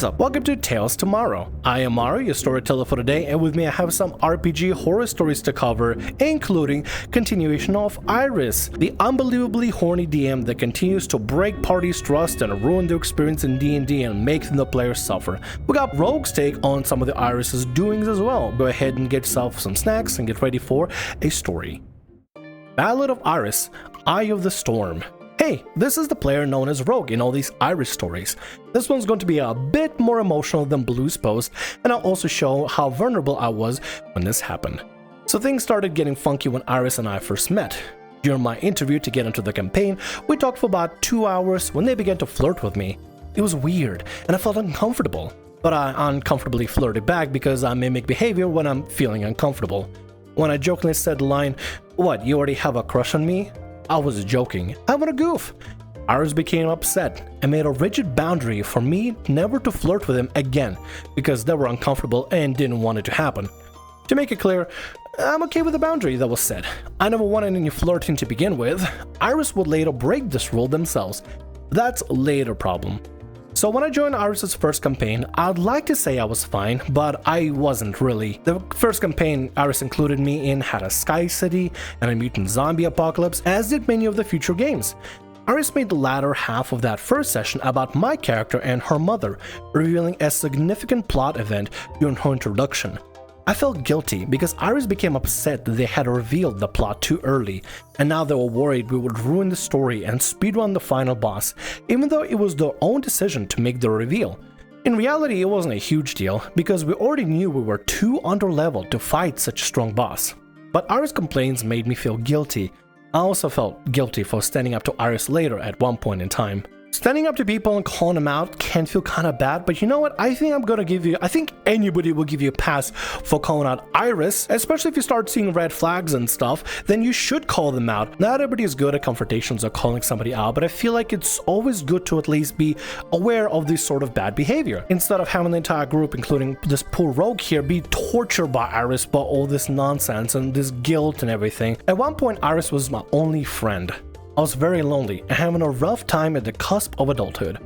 What's up? Welcome to Tales Tomorrow. I am Morrow, your storyteller for today, and with me I have some RPG horror stories to cover, including continuation of Iris, the unbelievably horny DM that continues to break parties' trust and ruin their experience in D&D and make the players suffer. We got Rogue's take on some of the Iris's doings as well. Go ahead and get yourself some snacks and get ready for a story. Ballad of Iris, Eye of the Storm. Hey, this is the player known as Rogue in all these Iris stories. This one's going to be a bit more emotional than Blue's Post, and I'll also show how vulnerable I was when this happened. So things started getting funky when Iris and I first met. During my interview to get into the campaign, we talked for about 2 hours when they began to flirt with me. It was weird, and I felt uncomfortable. But I uncomfortably flirted back because I mimic behavior when I'm feeling uncomfortable. When I jokingly said the line, "What, you already have a crush on me?" I was joking, having a goof. Iris became upset and made a rigid boundary for me never to flirt with him again because they were uncomfortable and didn't want it to happen. To make it clear, I'm okay with the boundary that was set. I never wanted any flirting to begin with. Iris would later break this rule themselves. That's a later problem. So when I joined Iris's first campaign, I'd like to say I was fine, but I wasn't really. The first campaign Iris included me in had a sky city and a mutant zombie apocalypse, as did many of the future games. Iris made the latter half of that first session about my character and her mother, revealing a significant plot event during her introduction. I felt guilty because Iris became upset that they had revealed the plot too early, and now they were worried we would ruin the story and speedrun the final boss, even though it was their own decision to make the reveal. In reality, it wasn't a huge deal because we already knew we were too underleveled to fight such a strong boss. But Iris' complaints made me feel guilty. I also felt guilty for standing up to Iris later at one point in time. Standing up to people and calling them out can feel kind of bad, but you know what? I think anybody will give you a pass for calling out Iris, especially if you start seeing red flags and stuff, then you should call them out. Not everybody is good at confrontations or calling somebody out, but I feel like it's always good to at least be aware of this sort of bad behavior, instead of having the entire group, including this poor Rogue here, be tortured by Iris by all this nonsense and this guilt and everything. At one point, Iris was my only friend. I was very lonely and having a rough time at the cusp of adulthood.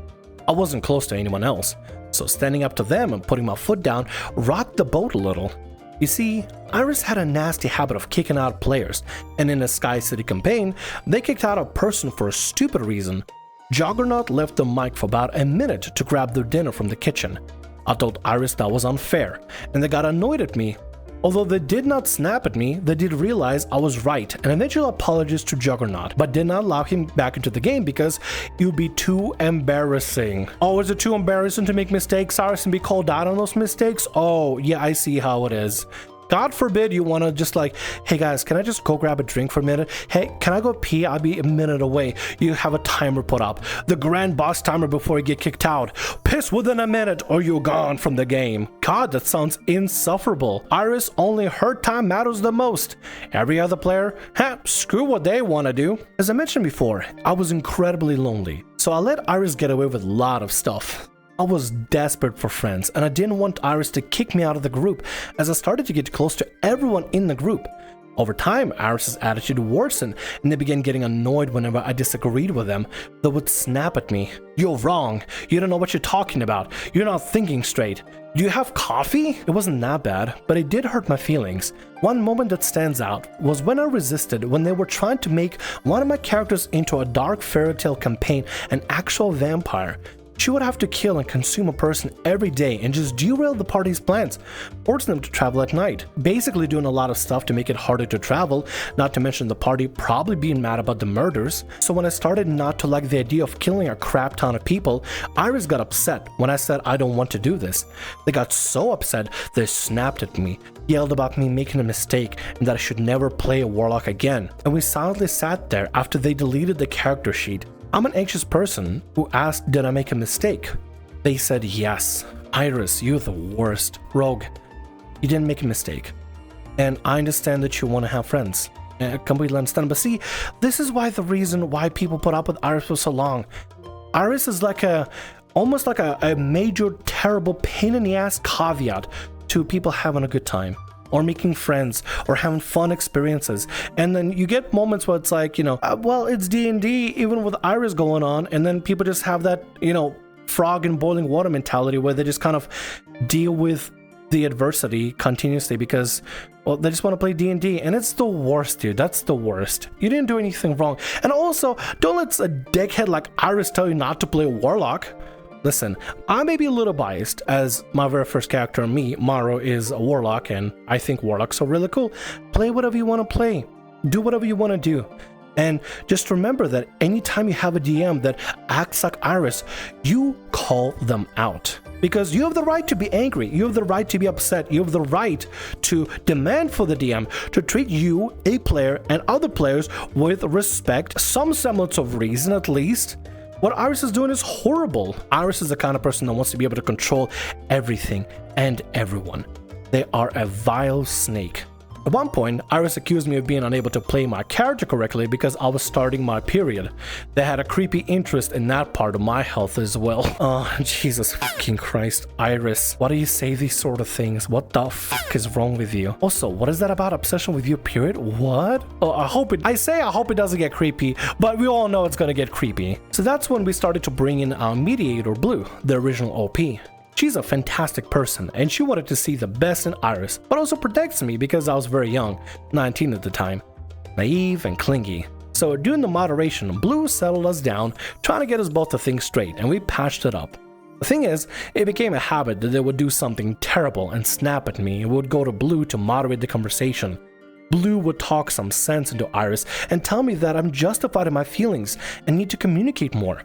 I wasn't close to anyone else, so standing up to them and putting my foot down rocked the boat a little. You see, Iris had a nasty habit of kicking out players, and in a Sky City campaign, they kicked out a person for a stupid reason. Juggernaut left the mic for about a minute to grab their dinner from the kitchen. I told Iris that was unfair, and they got annoyed at me. Although they did not snap at me, they did realize I was right and eventually apologized to Juggernaut, but did not allow him back into the game because it would be too embarrassing. Oh, is it too embarrassing to make mistakes, Iris, and be called out on those mistakes? Oh, yeah, I see how it is. God forbid you want to just like, hey guys, can I just go grab a drink for a minute? Hey, can I go pee? I'll be a minute away. You have a timer put up. The grand boss timer before you get kicked out. Piss within a minute or you're gone from the game. God, that sounds insufferable. Iris, only her time matters the most. Every other player, screw what they want to do. As I mentioned before, I was incredibly lonely, so I let Iris get away with a lot of stuff. I was desperate for friends, and I didn't want Iris to kick me out of the group as I started to get close to everyone in the group. Over time, Iris's attitude worsened, and they began getting annoyed whenever I disagreed with them. They would snap at me. "You're wrong. You don't know what you're talking about. You're not thinking straight. Do you have coffee?" It wasn't that bad, but it did hurt my feelings. One moment that stands out was when I resisted when they were trying to make one of my characters into a dark fairy tale campaign an actual vampire. She would have to kill and consume a person every day and just derail the party's plans, forcing them to travel at night. Basically doing a lot of stuff to make it harder to travel, not to mention the party probably being mad about the murders. So when I started not to like the idea of killing a crap ton of people, Iris got upset when I said I don't want to do this. They got so upset they snapped at me, yelled about me making a mistake and that I should never play a warlock again. And we silently sat there after they deleted the character sheet. I'm an anxious person who asked, did I make a mistake? They said yes. Iris, you're the worst. Rogue, you didn't make a mistake. And I understand that you want to have friends. I completely understand. But see, this is the reason why people put up with Iris for so long. Iris is almost like a major, terrible pain in the ass caveat to people having a good time, or making friends, or having fun experiences. And then you get moments where it's like, well, it's D&D, even with Iris going on, and then people just have that, frog in boiling water mentality where they just kind of deal with the adversity continuously because, well, they just want to play D&D, and it's the worst, dude. That's the worst. You didn't do anything wrong. And also, don't let a dickhead like Iris tell you not to play Warlock. Listen, I may be a little biased, as my very first character, me, Morrow, is a Warlock, and I think Warlocks are really cool. Play whatever you want to play. Do whatever you want to do. And just remember that anytime you have a DM that acts like Iris, you call them out. Because you have the right to be angry, you have the right to be upset, you have the right to demand for the DM to treat you, a player, and other players with respect, some semblance of reason at least. What Iris is doing is horrible. Iris is the kind of person that wants to be able to control everything and everyone. They are a vile snake. At one point, Iris accused me of being unable to play my character correctly because I was starting my period. They had a creepy interest in that part of my health as well. Oh, Jesus fucking Christ. Iris, why do you say these sort of things? What the fuck is wrong with you? Also, what is that about obsession with your period? What? Oh, I hope it doesn't get creepy, but we all know it's gonna get creepy. So that's when we started to bring in our mediator, Blue, the original OP. She's a fantastic person, and she wanted to see the best in Iris, but also protects me because I was very young, 19 at the time, naive and clingy. So during the moderation, Blue settled us down, trying to get us both to think straight, and we patched it up. The thing is, it became a habit that they would do something terrible and snap at me and would go to Blue to moderate the conversation. Blue would talk some sense into Iris and tell me that I'm justified in my feelings and need to communicate more.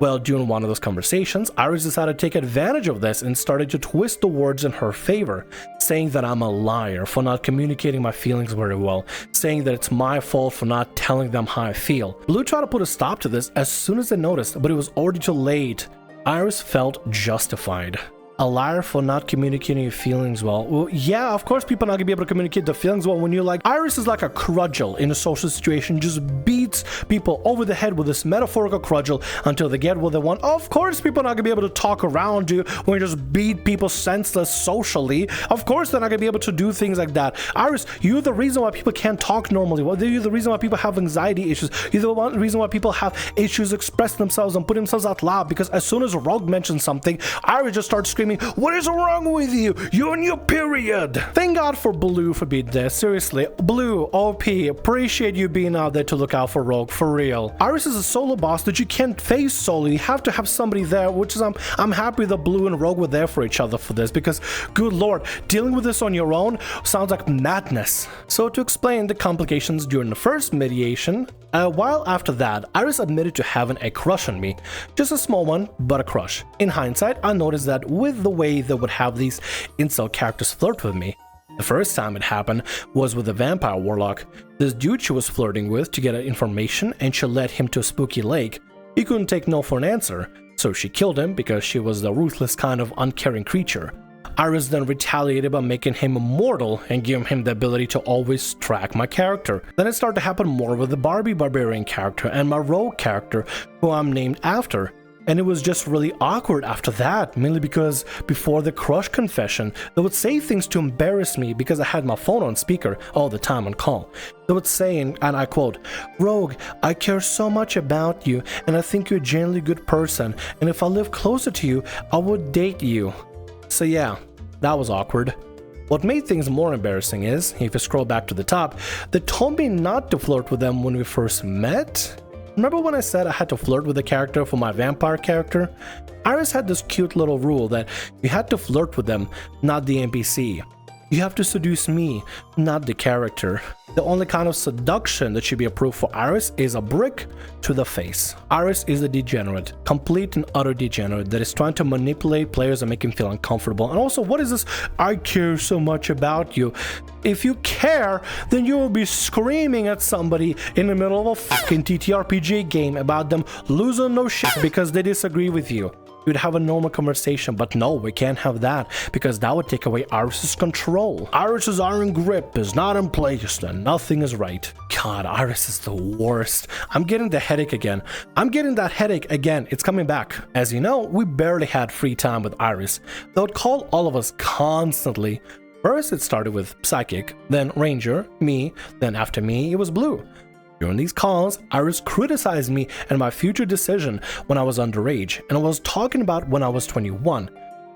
Well, during one of those conversations, Iris decided to take advantage of this and started to twist the words in her favor, saying that I'm a liar for not communicating my feelings very well, saying that it's my fault for not telling them how I feel. Blue tried to put a stop to this as soon as they noticed, but it was already too late. Iris felt justified. A liar for not communicating your feelings well. Well, yeah, of course people are not gonna be able to communicate the feelings well when you're like, Iris is like a cudgel in a social situation, just beats people over the head with this metaphorical cudgel until they get what they want. Of course people are not gonna be able to talk around you when you just beat people senseless socially. Of course they're not gonna be able to do things like that. Iris, you're the reason why people can't talk normally. Well, you're the reason why people have anxiety issues. You're the reason why people have issues expressing themselves and putting themselves out loud, because as soon as Rogue mentions something, Iris just starts screaming, what is wrong with you? You're in your period. Thank God for Blue for being there. Seriously, Blue, OP, appreciate you being out there to look out for Rogue, for real. Iris is a solo boss that you can't face solo. You have to have somebody there, which is I'm happy that Blue and Rogue were there for each other for this, because good lord, dealing with this on your own sounds like madness. So to explain the complications during the first mediation, a while after that, Iris admitted to having a crush on me. Just a small one, but a crush. In hindsight, I noticed that with the way they would have these incel characters flirt with me. The first time it happened was with the vampire warlock. This dude she was flirting with to get information, and she led him to a spooky lake. He couldn't take no for an answer, so she killed him because she was the ruthless kind of uncaring creature. Iris then retaliated by making him immortal and giving him the ability to always track my character. Then it started to happen more with the Barbie Barbarian character and my Rogue character, who I'm named after. And it was just really awkward after that, mainly because before the crush confession, they would say things to embarrass me because I had my phone on speaker all the time on call. They would say, and I quote, Rogue, I care so much about you, and I think you're a genuinely good person, and if I live closer to you, I would date you. So yeah, that was awkward. What made things more embarrassing is, if you scroll back to the top, they told me not to flirt with them when we first met. Remember when I said I had to flirt with the character for my vampire character? Iris had this cute little rule that you had to flirt with them, not the NPC. You have to seduce me, not the character. The only kind of seduction that should be approved for Iris is a brick to the face. Iris is a degenerate, complete and utter degenerate that is trying to manipulate players and make them feel uncomfortable. And also, what is this, I care so much about you? If you care, then you will be screaming at somebody in the middle of a fucking TTRPG game about them losing no shit because they disagree with you. You'd have a normal conversation, but no, we can't have that because that would take away Iris's control. Iris's iron grip is not in place and nothing is right. God, Iris is the worst. I'm getting the headache again. I'm getting that headache again. It's coming back. As you know, we barely had free time with Iris. They would call all of us constantly. First, it started with Psychic, then Ranger, me, then after me, it was Blue. During these calls, Iris criticized me and my future decision when I was underage, and I was talking about when I was 21.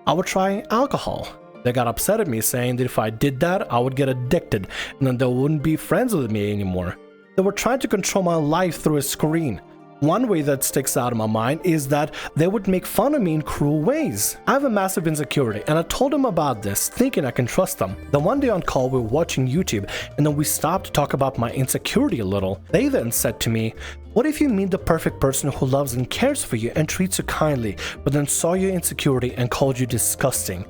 I would try alcohol. They got upset at me, saying that if I did that, I would get addicted, and then they wouldn't be friends with me anymore. They were trying to control my life through a screen. One way that sticks out in my mind is that they would make fun of me in cruel ways. I have a massive insecurity, and I told them about this, thinking I can trust them. Then one day on call, we were watching YouTube, and then we stopped to talk about my insecurity a little. They then said to me, "What if you meet the perfect person who loves and cares for you and treats you kindly, but then saw your insecurity and called you disgusting?"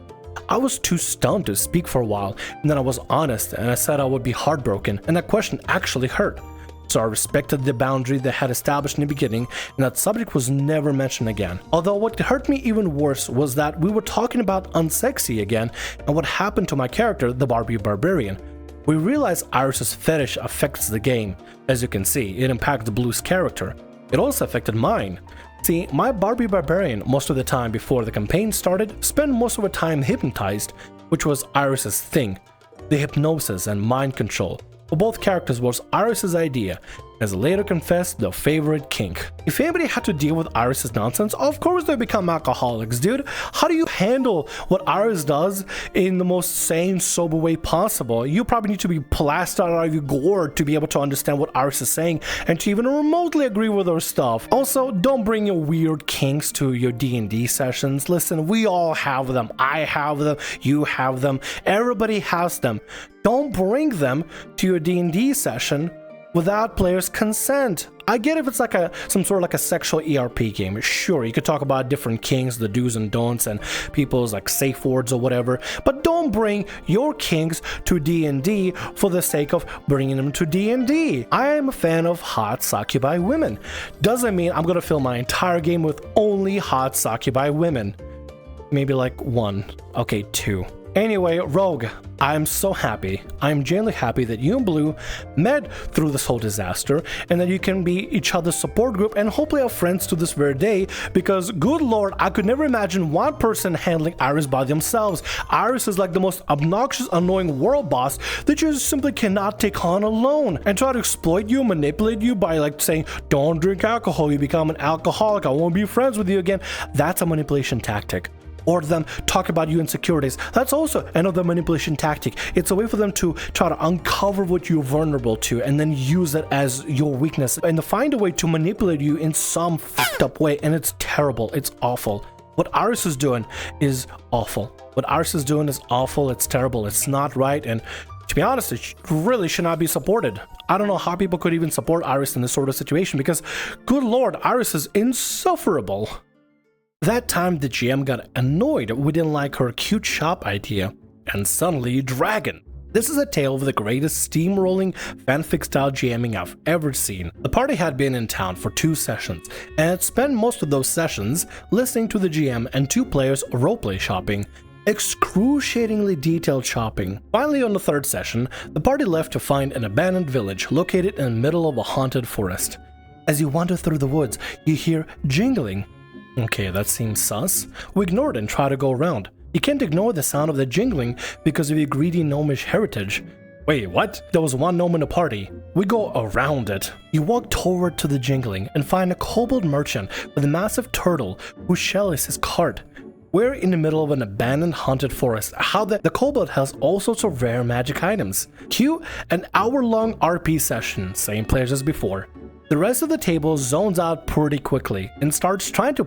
I was too stunned to speak for a while, and then I was honest, and I said I would be heartbroken, and that question actually hurt. So I respected the boundary they had established in the beginning, and that subject was never mentioned again. Although what hurt me even worse was that we were talking about unsexy again, and what happened to my character, the Barbie Barbarian. We realized Iris's fetish affects the game. As you can see, it impacts Blue's character. It also affected mine. See, my Barbie Barbarian, most of the time before the campaign started, spent most of her time hypnotized, which was Iris's thing. The hypnosis and mind control for both characters was Iris's idea, as later confessed their favorite kink. If anybody had to deal with Iris's nonsense, of course they become alcoholics, dude. How do you handle what Iris does in the most sane, sober way possible? You probably need to be blasted out of your gourd to be able to understand what Iris is saying and to even remotely agree with her stuff. Also, don't bring your weird kinks to your D&D sessions. Listen, we all have them. I have them. You have them. Everybody has them. Don't bring them to your D&D session without players' consent. I get if it's like some sort of like a sexual ERP game. Sure, you could talk about different kinks, the do's and don'ts, and people's like safe words or whatever, but don't bring your kinks to D&D for the sake of bringing them to D&D. I am a fan of hot succubi women. Doesn't mean I'm gonna fill my entire game with only hot succubi women. Maybe like one, okay, two. Anyway, Rogue, I'm so happy. I'm genuinely happy that you and Blue met through this whole disaster and that you can be each other's support group and hopefully have friends to this very day, because good lord, I could never imagine one person handling Iris by themselves. Iris is like the most obnoxious, annoying world boss that you simply cannot take on alone and try to exploit you, manipulate you by like saying, "Don't drink alcohol, you become an alcoholic, I won't be friends with you again." That's a manipulation tactic. Or them talk about your insecurities. That's also another manipulation tactic. It's a way for them to try to uncover what you're vulnerable to and then use it as your weakness and to find a way to manipulate you in some fucked up way. And it's terrible. It's awful. What Iris is doing is awful. What Iris is doing is awful. It's terrible. It's not right. And to be honest, it really should not be supported. I don't know how people could even support Iris in this sort of situation, because good lord, Iris is insufferable. That time the GM got annoyed we didn't like her cute shop idea, and suddenly dragon. This is a tale of the greatest steamrolling fanfic style GMing I've ever seen. The party had been in town for 2 sessions, and had spent most of those sessions listening to the GM and 2 players roleplay shopping. Excruciatingly detailed shopping. Finally, on the 3rd session, the party left to find an abandoned village located in the middle of a haunted forest. As you wander through the woods, you hear jingling. Okay, that seems sus. We ignore it and try to go around. You can't ignore the sound of the jingling because of your greedy gnomish heritage. Wait, what? There was one gnome in the party. We go around it. You walk toward to the jingling and find a kobold merchant with a massive turtle whose shell is his cart. We're in the middle of an abandoned haunted forest. How the kobold has all sorts of rare magic items. Cue an hour-long RP session, same players as before. The rest of the table zones out pretty quickly and starts trying to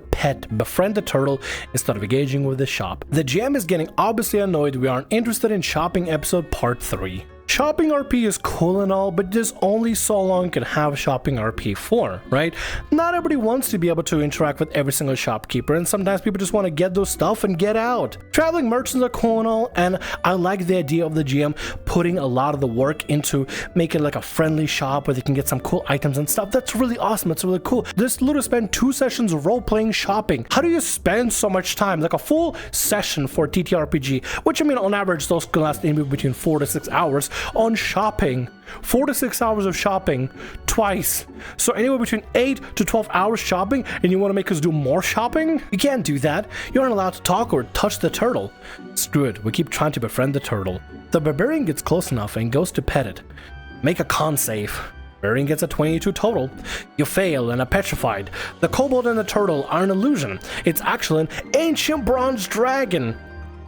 befriend the turtle instead of engaging with the shop. The GM is getting obviously annoyed we aren't interested in shopping episode part 3. Shopping RP is cool and all, but there's only so long you can have shopping RP for, right? Not everybody wants to be able to interact with every single shopkeeper, and sometimes people just want to get those stuff and get out. Traveling merchants are cool and all, and I like the idea of the GM putting a lot of the work into making like a friendly shop where they can get some cool items and stuff. That's really awesome. It's really cool. This literally spent 2 sessions role-playing shopping. How do you spend so much time? Like a full session for TTRPG, which I mean on average those can last anywhere between 4 to 6 hours. On shopping. 4 to 6 hours of shopping twice. So anywhere between 8 to 12 hours shopping, and you want to make us do more shopping? You can't do that. You aren't allowed to talk or touch the turtle. Screw it, we keep trying to befriend the turtle. The barbarian gets close enough and goes to pet it. Make a con save. Barbarian gets a 22 total. You fail and are petrified. The kobold and the turtle are an illusion. It's actually an ancient bronze dragon.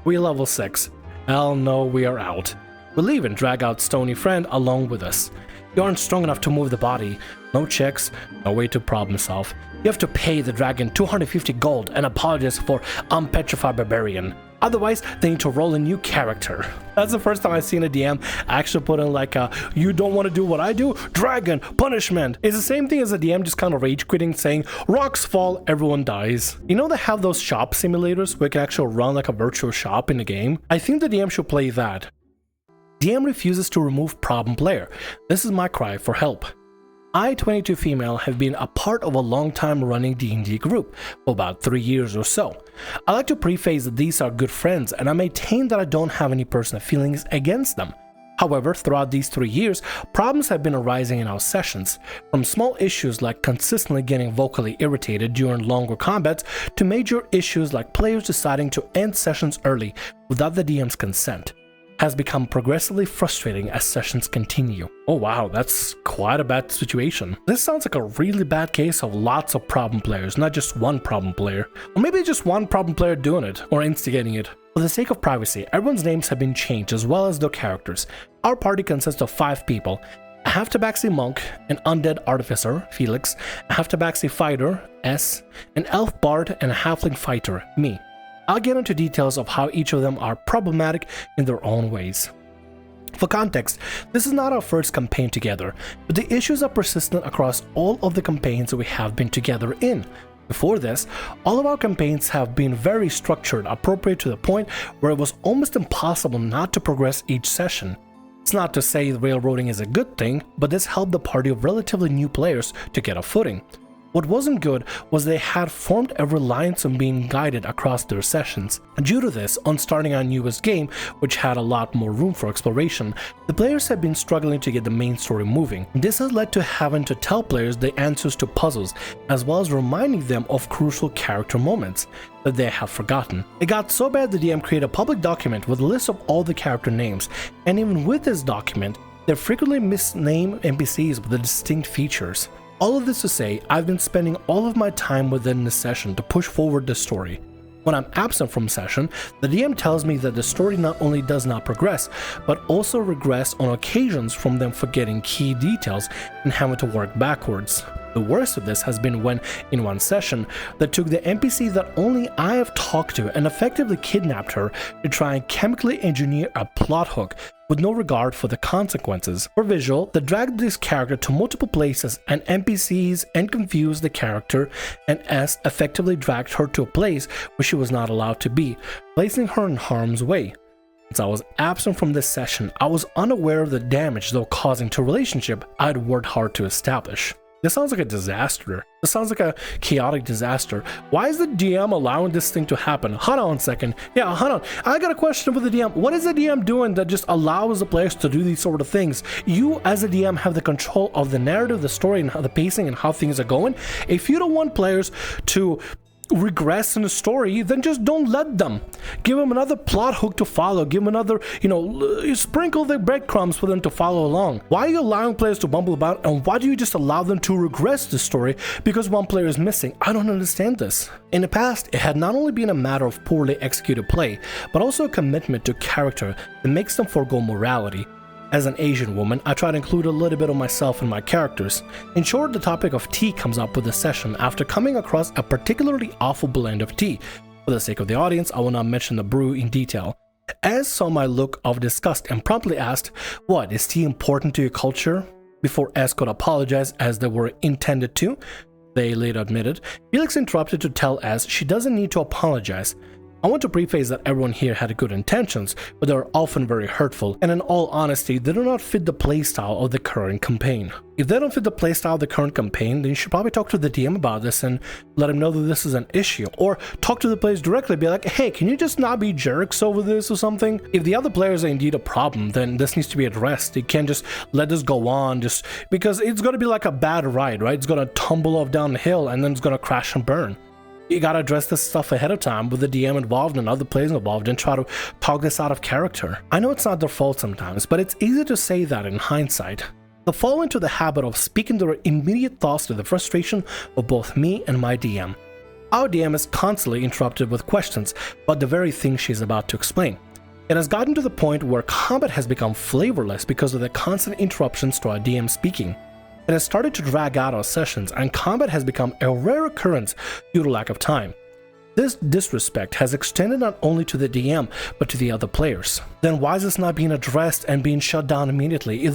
We level 6. Hell no, we are out. We leave and drag out Stony Friend along with us. You aren't strong enough to move the body. No checks, no way to problem solve. You have to pay the dragon 250 gold and apologize for unpetrified barbarian. Otherwise, they need to roll a new character. That's the first time I've seen a DM actually put in like a, you don't want to do what I do? Dragon, punishment. It's the same thing as a DM just kind of rage quitting saying, rocks fall, everyone dies. You know they have those shop simulators where you can actually run like a virtual shop in the game? I think the DM should play that. DM refuses to remove problem player. This is my cry for help. I, 22 female, have been a part of a long time running D&D group for about 3 years or so. I like to preface that these are good friends and I maintain that I don't have any personal feelings against them. However, throughout these 3 years, problems have been arising in our sessions, from small issues like consistently getting vocally irritated during longer combats to major issues like players deciding to end sessions early without the DM's consent. Has become progressively frustrating as sessions continue. Oh wow, that's quite a bad situation. This sounds like a really bad case of lots of problem players, not just one problem player. Or maybe just one problem player doing it, or instigating it. For the sake of privacy, everyone's names have been changed as well as their characters. Our party consists of 5 people. A half-tabaxi monk, an undead artificer, Felix, a half-tabaxi fighter, S, an elf bard, and a halfling fighter, me. I'll get into details of how each of them are problematic in their own ways. For context, this is not our first campaign together, but the issues are persistent across all of the campaigns that we have been together in. Before this, all of our campaigns have been very structured, appropriate to the point where it was almost impossible not to progress each session. It's not to say railroading is a good thing, but this helped the party of relatively new players to get a footing. What wasn't good was they had formed a reliance on being guided across their sessions. Due to this, on starting our newest game, which had a lot more room for exploration, the players have been struggling to get the main story moving. This has led to having to tell players the answers to puzzles, as well as reminding them of crucial character moments that they have forgotten. It got so bad the DM created a public document with a list of all the character names, and even with this document, they frequently misname NPCs with the distinct features. All of this to say, I've been spending all of my time within this session to push forward the story. When I'm absent from session, the DM tells me that the story not only does not progress, but also regress on occasions from them forgetting key details and having to work backwards. The worst of this has been when, in one session, they took the NPC that only I have talked to and effectively kidnapped her to try and chemically engineer a plot hook with no regard for the consequences. For visual, they dragged this character to multiple places and NPCs and confused the character, and S effectively dragged her to a place where she was not allowed to be, placing her in harm's way. Since I was absent from this session, I was unaware of the damage they were causing to a relationship I'd worked hard to establish. This sounds like a disaster. This sounds like a chaotic disaster. Why is the DM allowing this thing to happen? Hold on a second. Yeah, hold on. I got a question with the DM. What is the DM doing that just allows the players to do these sort of things? You, as a DM, have the control of the narrative, the story, and how the pacing and how things are going. If you don't want players to regress in the story, then just don't let them. Give them another plot hook to follow. Give them another, sprinkle the breadcrumbs for them to follow along. Why are you allowing players to bumble about, and why do you just allow them to regress the story because one player is missing? I don't understand this. In the past, it had not only been a matter of poorly executed play, but also a commitment to character that makes them forego morality. As an Asian woman, I try to include a little bit of myself in my characters. In short, the topic of tea comes up with the session after coming across a particularly awful blend of tea. For the sake of the audience, I will not mention the brew in detail. Az saw my look of disgust and promptly asked, "What, is tea important to your culture?" Before Az could apologize as they were intended to, they later admitted, Felix interrupted to tell Az she doesn't need to apologize. I want to preface that everyone here had good intentions, but they are often very hurtful, and in all honesty, they do not fit the playstyle of the current campaign. If they don't fit the playstyle of the current campaign, then you should probably talk to the DM about this and let him know that this is an issue, or talk to the players directly, be like, hey, can you just not be jerks over this or something? If the other players are indeed a problem, then this needs to be addressed. You can't just let this go on, just because it's going to be like a bad ride, right? It's going to tumble off down the hill and then it's going to crash and burn. You gotta address this stuff ahead of time with the DM involved and other players involved and try to talk this out of character. I know it's not their fault sometimes, but it's easy to say that in hindsight. They fall into the habit of speaking their immediate thoughts to the frustration of both me and my DM. Our DM is constantly interrupted with questions about the very thing she's about to explain. It has gotten to the point where combat has become flavorless because of the constant interruptions to our DM speaking. It has started to drag out our sessions, and combat has become a rare occurrence due to lack of time. This disrespect has extended not only to the DM, but to the other players. Then why is this not being addressed and being shut down immediately? If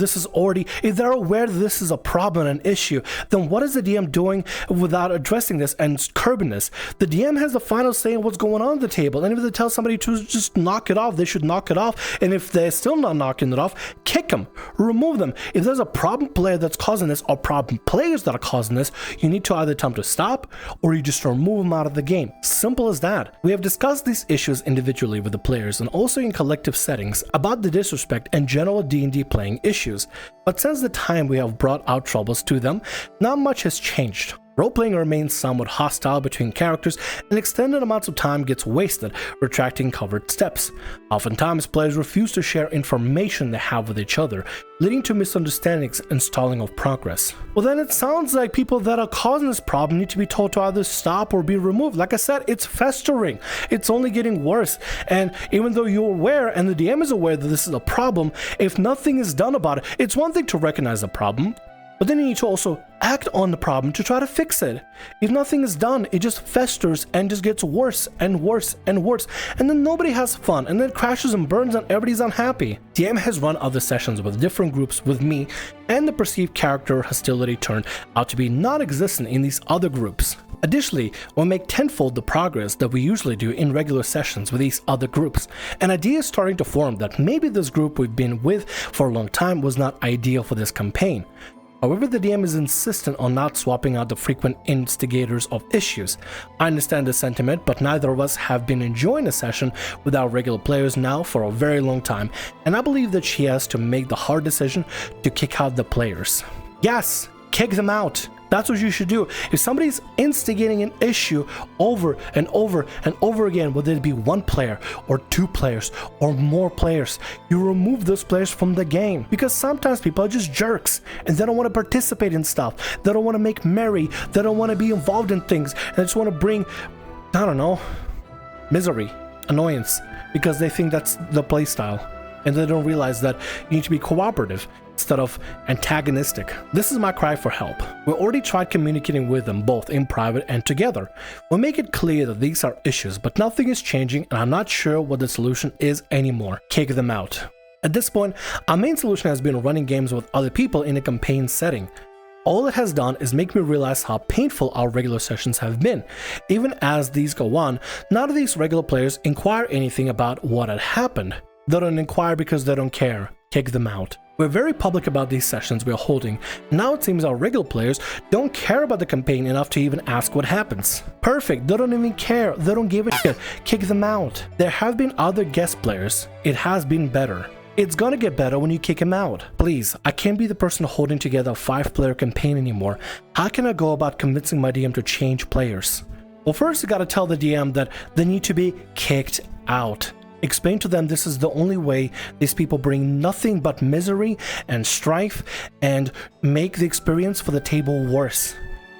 they're aware that this is a problem and an issue, then what is the DM doing without addressing this and curbing this? The DM has the final say in what's going on at the table, and if they tell somebody to just knock it off, they should knock it off, and if they're still not knocking it off, kick them, remove them. If there's a problem player that's causing this, or problem players that are causing this, you need to either tell them to stop, or you just remove them out of the game. Simple as that. We have discussed these issues individually with the players and also in collective settings about the disrespect and general D&D playing issues, but since the time we have brought out troubles to them, not much has changed. Role-playing remains somewhat hostile between characters, and extended amounts of time gets wasted retracting covered steps. Oftentimes, players refuse to share information they have with each other, leading to misunderstandings and stalling of progress. Well, then it sounds like people that are causing this problem need to be told to either stop or be removed. Like I said, it's festering. It's only getting worse. And even though you're aware and the DM is aware that this is a problem, if nothing is done about it, it's one thing to recognize the problem, but then you need to also act on the problem to try to fix it. If nothing is done, it just festers and just gets worse and worse and worse. And then nobody has fun, and then it crashes and burns and everybody's unhappy. DM has run other sessions with different groups with me, and the perceived character hostility turned out to be non-existent in these other groups. Additionally, we'll make tenfold the progress that we usually do in regular sessions with these other groups. An idea is starting to form that maybe this group we've been with for a long time was not ideal for this campaign. However, the DM is insistent on not swapping out the frequent instigators of issues. I understand the sentiment, but neither of us have been enjoying a session with our regular players now for a very long time, and I believe that she has to make the hard decision to kick out the players. Yes, kick them out. That's what you should do. If somebody's instigating an issue over and over and over again, whether it be one player or two players or more players, you remove those players from the game. Because sometimes people are just jerks and they don't want to participate in stuff. They don't want to make merry. They don't want to be involved in things. And they just want to bring, I don't know, misery, annoyance, because they think that's the play style. And they don't realize that you need to be cooperative instead of antagonistic. This is my cry for help. We already tried communicating with them both in private and together. We'll make it clear that these are issues, but nothing is changing, and I'm not sure what the solution is anymore. Kick them out. At this point, our main solution has been running games with other people in a campaign setting. All it has done is make me realize how painful our regular sessions have been. Even as these go on, none of these regular players inquire anything about what had happened. They don't inquire because they don't care. Kick them out. We're very public about these sessions we're holding. Now it seems our regular players don't care about the campaign enough to even ask what happens. Perfect, they don't even care. They don't give a shit. Kick them out. There have been other guest players. It has been better. It's gonna get better when you kick him out. Please, I can't be the person holding together a 5-player campaign anymore. How can I go about convincing my DM to change players? Well, first you gotta tell the DM that they need to be kicked out. Explain to them this is the only way these people bring nothing but misery and strife and make the experience for the table worse.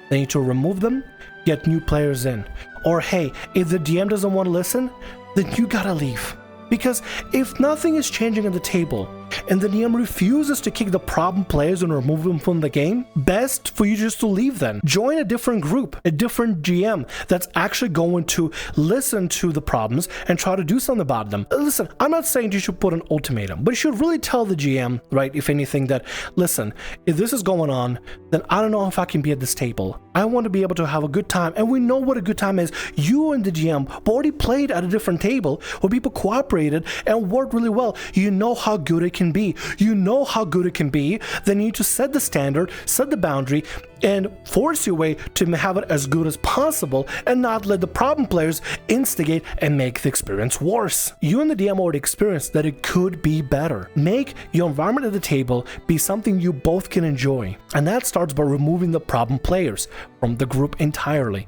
They need to remove them, get new players in. Or hey, if the DM doesn't want to listen, then you gotta leave. Because if nothing is changing at the table and the DM refuses to kick the problem players and remove them from the game, best for you just to leave then. Join a different group, a different GM that's actually going to listen to the problems and try to do something about them. Listen, I'm not saying you should put an ultimatum, but you should really tell the GM, right, if anything, that, listen, if this is going on, then I don't know if I can be at this table. I want to be able to have a good time, and we know what a good time is. You and the GM already played at a different table where people cooperated and worked really well. You know how good it can be. You know how good it can be. Then you need to set the standard, set the boundary, and force your way to have it as good as possible and not let the problem players instigate and make the experience worse. You and the DM already experienced that it could be better. Make your environment at the table be something you both can enjoy. And that starts by removing the problem players from the group entirely.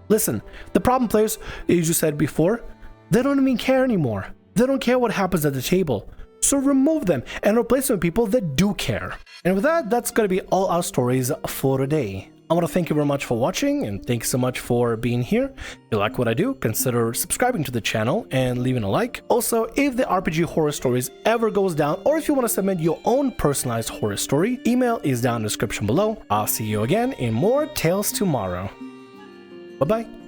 Listen, the problem players, as you said before, they don't even care anymore. They don't care what happens at the table. So remove them and replace them with people that do care. And with that, that's gonna be all our stories for today. I want to thank you very much for watching, and thanks so much for being here. If you like what I do, consider subscribing to the channel and leaving a like. Also, if the RPG Horror Stories ever goes down, or if you want to submit your own personalized horror story, email is down in the description below. I'll see you again in more Tales tomorrow. Bye-bye.